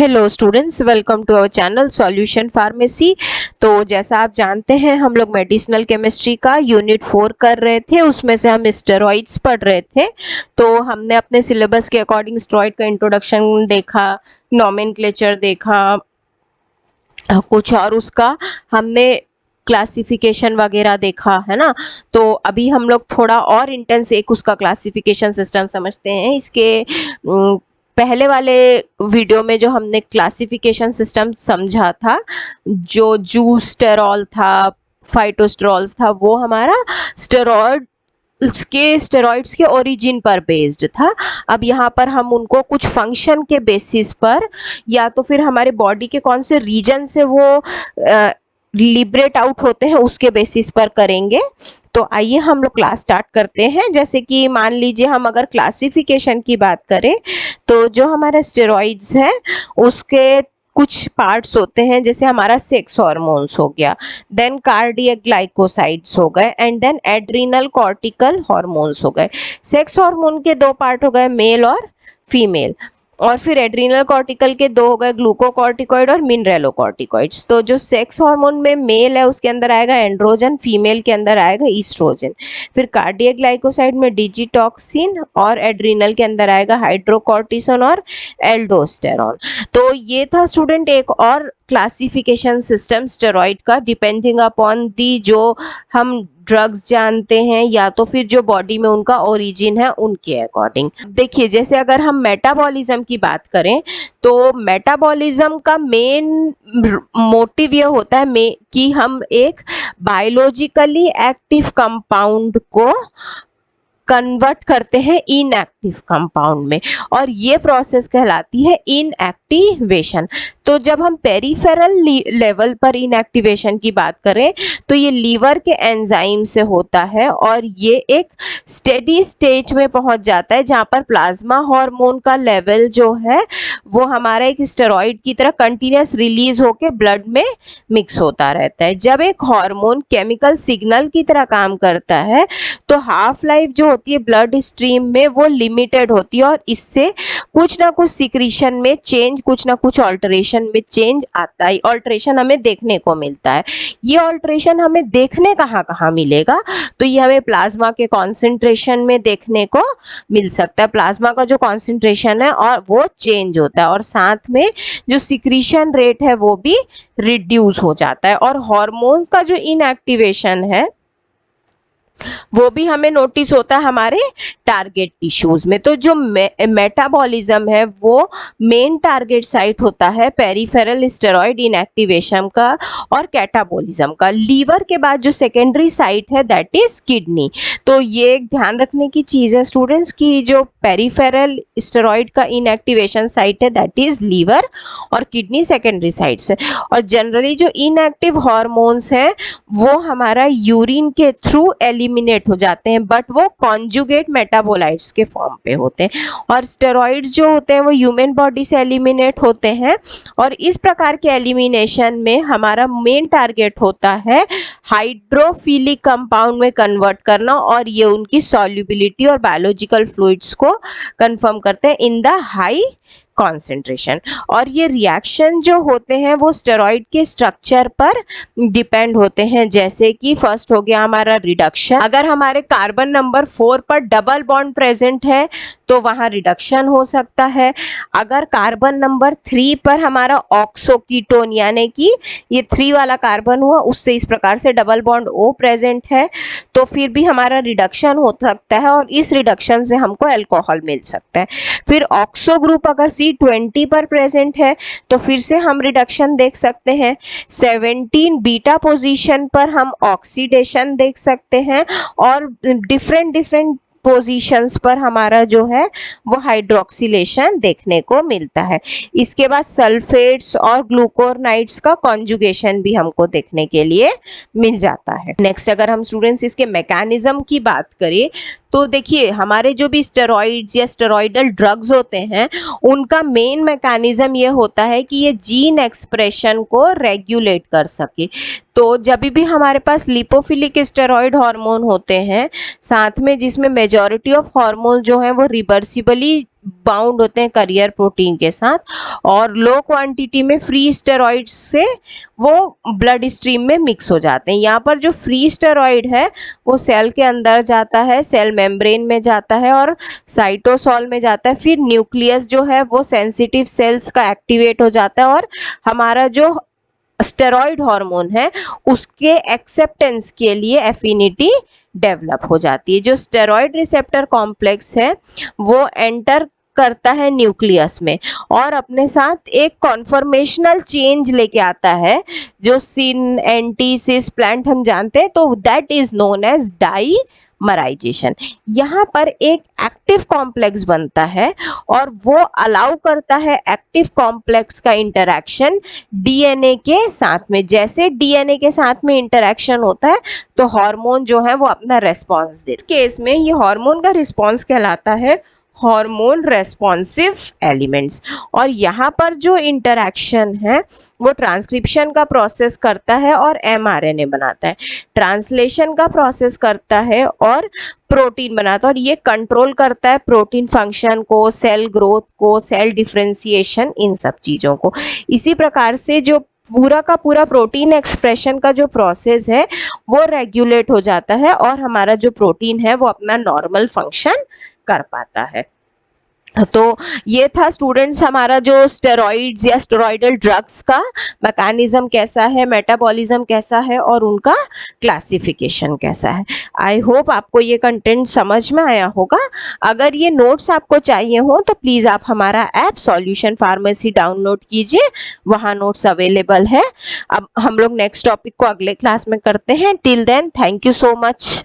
Hello students, welcome to our channel solution pharmacy. तो जैसा आप जानते हैं हम लोग मेडिसिनल केमिस्ट्री का यूनिट 4 कर रहे थे, उसमें से हम स्टेरॉइड्स पढ़ रहे थे। तो हमने अपने सिलेबस के अकॉर्डिंग स्टेरॉइड का इंट्रोडक्शन देखा, नॉमेनक्लेचर देखा कुछ, और उसका हमने क्लासिफिकेशन वगैरह देखा है ना। तो अभी हम लोग थोड़ा और इंटेंस एक उसका क्लासिफिकेशन सिस्टम समझते हैं। इसके पहले वाले वीडियो में जो हमने क्लासिफिकेशन सिस्टम समझा था, जो जूस्टेरॉल था, फाइटोस्टेरॉल्स था, वो हमारा स्टेरॉइड्स के ओरिजिन पर बेस्ड था। अब यहाँ पर हम उनको कुछ फंक्शन के बेसिस पर, या तो फिर हमारे बॉडी के कौन से रीजन से वो लिबरेट आउट होते हैं उसके बेसिस पर करेंगे। तो आइए हम लोग क्लास स्टार्ट करते हैं। जैसे कि मान लीजिए हम अगर क्लासिफिकेशन की बात करें तो जो हमारा स्टेरॉइड्स है उसके कुछ पार्ट्स होते हैं, जैसे हमारा सेक्स हार्मोन्स हो गया, देन कार्डियक ग्लाइकोसाइड्स हो गए, and then adrenal cortical hormones हो गए। सेक्स हार्मोन के दो पार्ट हो गए, मेल और फीमेल, और फिर एड्रिनल कॉर्टिकल के दो हो गए, ग्लूकोकॉर्टिकॉइड और मिनरेलोकॉर्टिकॉइड्स। तो जो सेक्स हार्मोन में मेल है उसके अंदर आएगा एंड्रोजन, फीमेल के अंदर आएगा ईस्ट्रोजन। फिर कार्डियक ग्लाइकोसाइड में डिजिटॉक्सिन, और एड्रिनल के अंदर आएगा हाइड्रोकॉर्टिसोन और एल्डोस्टेरॉन। तो ये था स्टूडेंट एक और क्लासिफिकेशन सिस्टम स्टेरॉइड का, डिपेंडिंग अपॉन दी जो हम ड्रग्स जानते हैं या तो फिर जो बॉडी में उनका ओरिजिन है उनके अकॉर्डिंग। देखिए, जैसे अगर हम मेटाबॉलिज्म की बात करें तो मेटाबॉलिज्म का मेन मोटिव ये होता है कि हम एक बायोलॉजिकली एक्टिव कंपाउंड को कन्वर्ट करते हैं इनएक्टिव कंपाउंड में, और ये प्रोसेस कहलाती है इनएक्टिवेशन। तो जब हम पेरिफेरल लेवल पर इनएक्टिवेशन की बात करें तो ये लीवर के एंजाइम से होता है, और ये एक स्टेडी स्टेट में पहुंच जाता है जहां पर प्लाज्मा हार्मोन का लेवल जो है वो हमारा एक स्टेरॉइड की तरह कंटिन्यूस रिलीज होके ब्लड में मिक्स होता रहता है। जब एक हार्मोन केमिकल सिग्नल की तरह काम करता है तो हाफ लाइफ जो होती है ब्लड स्ट्रीम में वो लिमिटेड होती है, और इससे कुछ ना कुछ सिक्रीशन में चेंज, कुछ ना कुछ ऑल्टरेशन में चेंज आता है, ऑल्टरेशन हमें देखने को मिलता है। ये ऑल्टरेशन हमें देखने कहाँ मिलेगा, तो ये हमें प्लाज्मा के कॉन्सेंट्रेशन में देखने को मिल सकता है। प्लाज्मा का जो कॉन्सेंट्रेशन है और वो चेंज होता है, और साथ में जो सिक्रीशन रेट है वो भी रिड्यूस हो जाता है। और हार्मोन्स का जो इनएक्टिवेशन है वो भी हमें नोटिस होता है हमारे टारगेट टिश्यूज में। तो जो मेटाबॉलिज्म है वो मेन टारगेट साइट होता है पेरिफेरल स्टेरॉइड इनएक्टिवेशन का और कैटाबॉलिज्म का। लीवर के बाद जो सेकेंडरी साइट है दैट इज किडनी। तो ये ध्यान रखने की चीज़ है स्टूडेंट्स की जो पेरिफेरल स्टेरॉइड का इनएक्टिवेशन साइट है दैट इज लीवर, और किडनी सेकेंडरी साइट्स है। और जनरली जो इनएक्टिव हार्मोन्स हैं वो हमारा यूरिन के थ्रू एलिमिनेट हो जाते हैं, बट वो कॉन्जुगेट मेटाबोलाइट्स के फॉर्म पे होते हैं। और स्टेरॉइड्स जो होते हैं वो ह्यूमन बॉडी से एलिमिनेट होते हैं, और इस प्रकार के एलिमिनेशन में हमारा मेन टारगेट होता है हाइड्रोफिलिक कंपाउंड में कन्वर्ट करना, और ये उनकी सॉल्युबिलिटी और बायोलॉजिकल फ्लूइड्स को कंफर्म करते हैं इन द हाई कॉन्सेंट्रेशन। और ये रिएक्शन जो होते हैं वो स्टेरॉइड के स्ट्रक्चर पर डिपेंड होते हैं। जैसे कि फर्स्ट हो गया हमारा रिडक्शन। अगर हमारे कार्बन नंबर 4 पर डबल बॉन्ड प्रेजेंट है तो वहाँ रिडक्शन हो सकता है। अगर कार्बन नंबर 3 पर हमारा ऑक्सोकीटोन यानी कि ये 3 वाला कार्बन हुआ उससे इस प्रकार से डबल बॉन्ड O प्रेजेंट है तो फिर भी हमारा रिडक्शन हो सकता है, और इस रिडक्शन से हमको अल्कोहल मिल सकता है। फिर ऑक्सो ग्रुप अगर C20 पर प्रेजेंट है तो फिर से हम रिडक्शन देख सकते हैं। 17 बीटा पोजीशन पर हम ऑक्सीडेशन देख सकते हैं, और डिफरेंट पोजीशंस पर हमारा जो है वो हाइड्रोक्सिलेशन देखने को मिलता है। इसके बाद सल्फेट्स और ग्लूकोरनाइड्स का कॉन्जुगेशन भी हमको देखने के लिए मिल जाता है। नेक्स्ट अगर हम स्टूडेंट्स इसके मैकेनिज्म की बात करें तो देखिए हमारे जो भी स्टेरॉइड्स या स्टेरॉइडल ड्रग्स होते हैं उनका मेन मैकेनिज्म ये होता है कि ये जीन एक्सप्रेशन को रेगुलेट कर सके। तो जब भी हमारे पास लिपोफिलिक स्टेरॉइड हार्मोन होते हैं, साथ में जिसमें मेजॉरिटी ऑफ हार्मोन जो हैं वो रिवर्सिबली बाउंड होते हैं करियर प्रोटीन के साथ, और लो क्वांटिटी में फ्री स्टेरॉइड्स से वो ब्लड स्ट्रीम में मिक्स हो जाते हैं। यहाँ पर जो फ्री स्टेरॉइड है वो सेल के अंदर जाता है, सेल मेम्ब्रेन में जाता है और साइटोसॉल में जाता है, फिर न्यूक्लियस जो है वो सेंसिटिव सेल्स का एक्टिवेट हो जाता है और हमारा जो स्टेरॉइड हार्मोन है उसके एक्सेप्टेंस के लिए एफिनिटी डेवलप हो जाती है। जो स्टेरॉइड रिसेप्टर कॉम्प्लेक्स है वो एंटर करता है न्यूक्लियस में और अपने साथ एक कॉन्फॉर्मेशनल चेंज लेके आता है, जो सिन एंटी सिस प्लांट हम जानते हैं, तो दैट इज नोन एज डाईमराइजेशन। यहाँ पर एक एक्टिव कॉम्प्लेक्स बनता है और वो अलाउ करता है एक्टिव कॉम्प्लेक्स का इंटरेक्शन डीएनए के साथ में। जैसे डीएनए के साथ में इंटरेक्शन होता है तो हार्मोन जो है वो अपना रेस्पॉन्स दे। इस केस में ये हार्मोन का रिस्पॉन्स कहलाता है हार्मोन रेस्पॉन्सिव एलिमेंट्स। और यहाँ पर जो इंटरेक्शन है वो ट्रांसक्रिप्शन का प्रोसेस करता है और एमआरएनए बनाता है, ट्रांसलेशन का प्रोसेस करता है और प्रोटीन बनाता है, और ये कंट्रोल करता है प्रोटीन फंक्शन को, सेल ग्रोथ को, सेल डिफरेंशिएशन, इन सब चीज़ों को। इसी प्रकार से जो पूरा का पूरा प्रोटीन एक्सप्रेशन का जो प्रोसेस है वो रेगुलेट हो जाता है और हमारा जो प्रोटीन है वो अपना नॉर्मल फंक्शन कर पाता है। तो ये था स्टूडेंट्स हमारा जो स्टेरॉइड्स या स्टेरॉइडल ड्रग्स का मैकेनिज्म कैसा है, मेटाबॉलिज्म कैसा है और उनका क्लासिफिकेशन कैसा है। आई होप आपको ये कंटेंट समझ में आया होगा। अगर ये नोट्स आपको चाहिए हो तो प्लीज़ आप हमारा ऐप सॉल्यूशन फार्मेसी डाउनलोड कीजिए, वहाँ नोट्स अवेलेबल है। अब हम लोग नेक्स्ट टॉपिक को अगले क्लास में करते हैं। Till then thank you so much.